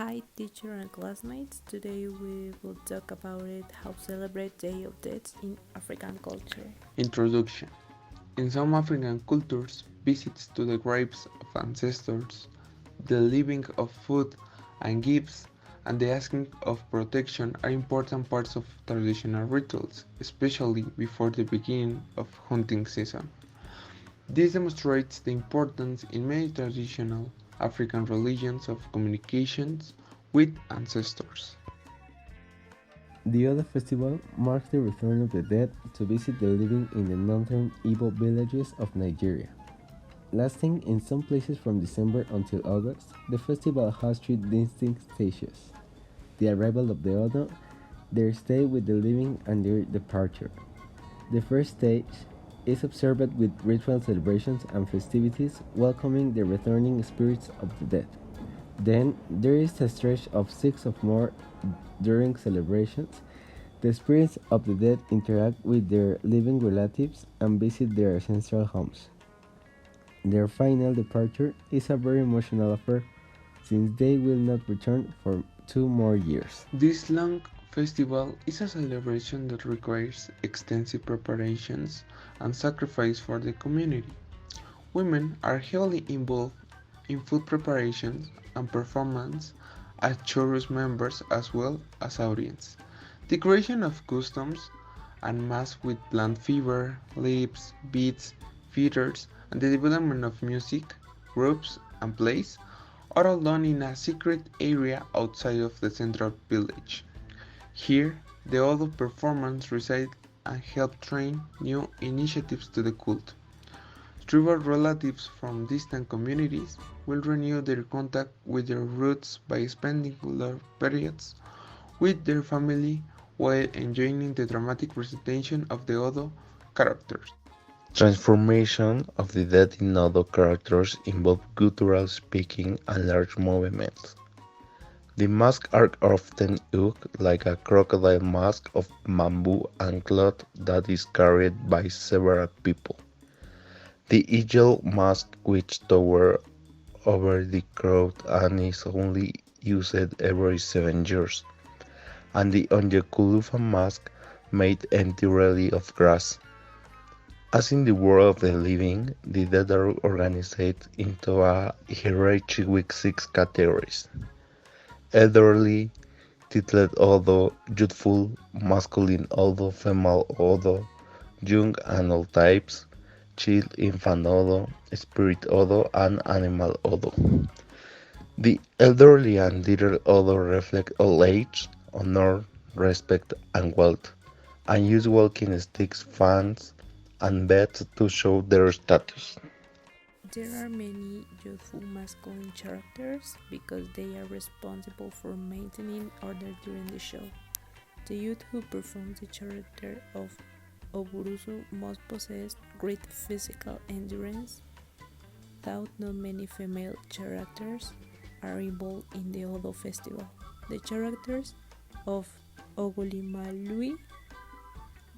Hi, teacher and classmates. Today we will talk about how to celebrate Day of Death in African culture. Introduction. In some African cultures, visits to the graves of ancestors, the leaving of food and gifts, and the asking of protection are important parts of traditional rituals, especially before the beginning of hunting season. This demonstrates the importance in many traditional African religions of communications with ancestors. The Oda festival marks the return of the dead to visit the living in the northern Igbo villages of Nigeria. Lasting in some places from December until August, the festival has three distinct stages: the arrival of the Odo, their stay with the living, and their departure. The first stage is observed with ritual celebrations and festivities welcoming the returning spirits of the dead. Then there is a stretch of 6 or more during celebrations. The spirits of the dead interact with their living relatives and visit their ancestral homes. Their final departure is a very emotional affair since they will not return for 2 more years. This long festival is a celebration that requires extensive preparations and sacrifice for the community. Women are heavily involved in food preparations and performance as chorus members as well as audience. The creation of costumes and masks with plant fever, leaves, beads, feathers, and the development of music, groups, and plays are all done in a secret area outside of the central village. Here, the Odo performers reside and help train new initiatives to the cult. Tribal relatives from distant communities will renew their contact with their roots by spending long periods with their family while enjoying the dramatic presentation of the Odo characters. Transformation of the dead in Odo characters involve guttural speaking and large movements. The masks are often used like a crocodile mask of bamboo and cloth that is carried by several people. The eagle mask which towers over the crowd and is only used every 7 years, and the Onyekhulufa mask made entirely of grass. As in the world of the living, the dead are organized into a hierarchy with 6 categories: elderly, titled Odo, youthful, masculine Odo, female Odo, young and old types, child, infant Odo, spirit Odo, and animal Odo. The elderly and little Odo reflect old age, honor, respect, and wealth, and use walking sticks, fans, and beds to show their status. There are many youthful masculine characters because they are responsible for maintaining order during the show. The youth who performs the character of Oburusu must possess great physical endurance, though not many female characters are involved in the Odo festival. The characters of Ogulimalui,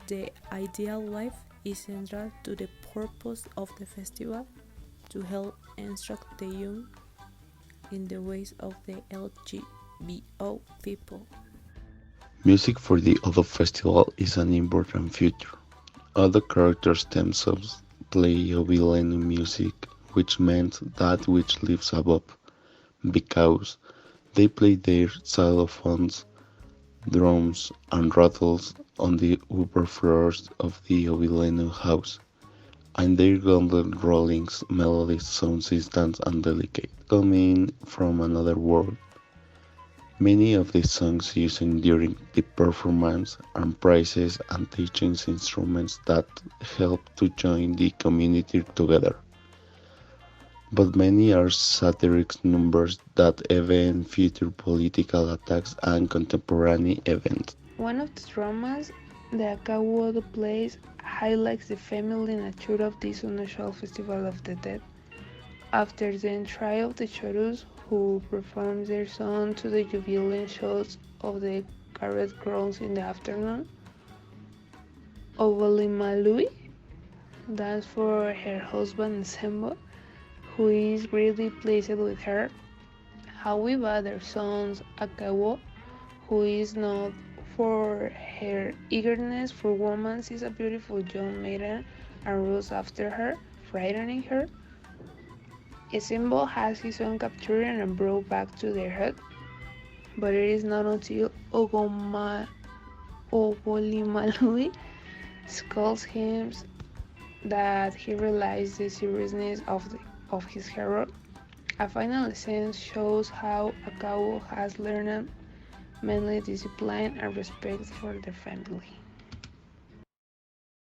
the ideal wife, is central to the purpose of the festival to help instruct the young in the ways of the LGBO people. Music for the Odo festival is an important feature. Other characters themselves play Obilenu music, which means that which lives above, because they play their xylophones, drums, and rattles on the upper floors of the Obilenu house, and their golden rollings melodies sound distant and delicate, coming from another world. Many of the songs used during the performance are praises and teaching instruments that help to join the community together, but many are satiric numbers that even feature political attacks and contemporary events. One of the dramas the Akawodo plays highlights the family nature of this unusual festival of the dead. After the entry of the chorus, who performs their song to the jubilant shouts of the carrot grounds in the afternoon, Ovolimalui dance for her husband Nsembo, who is greatly pleased with her. However, their son Akawo, who is known for her eagerness for women, sees a beautiful young maiden and runs after her, frightening her. Esembo has his son captured and brought back to their hut, but it is not until Ogolimalui scolds him that he realizes the seriousness of his hero. A final scene shows how Akawo has learned manly discipline and respect for the family.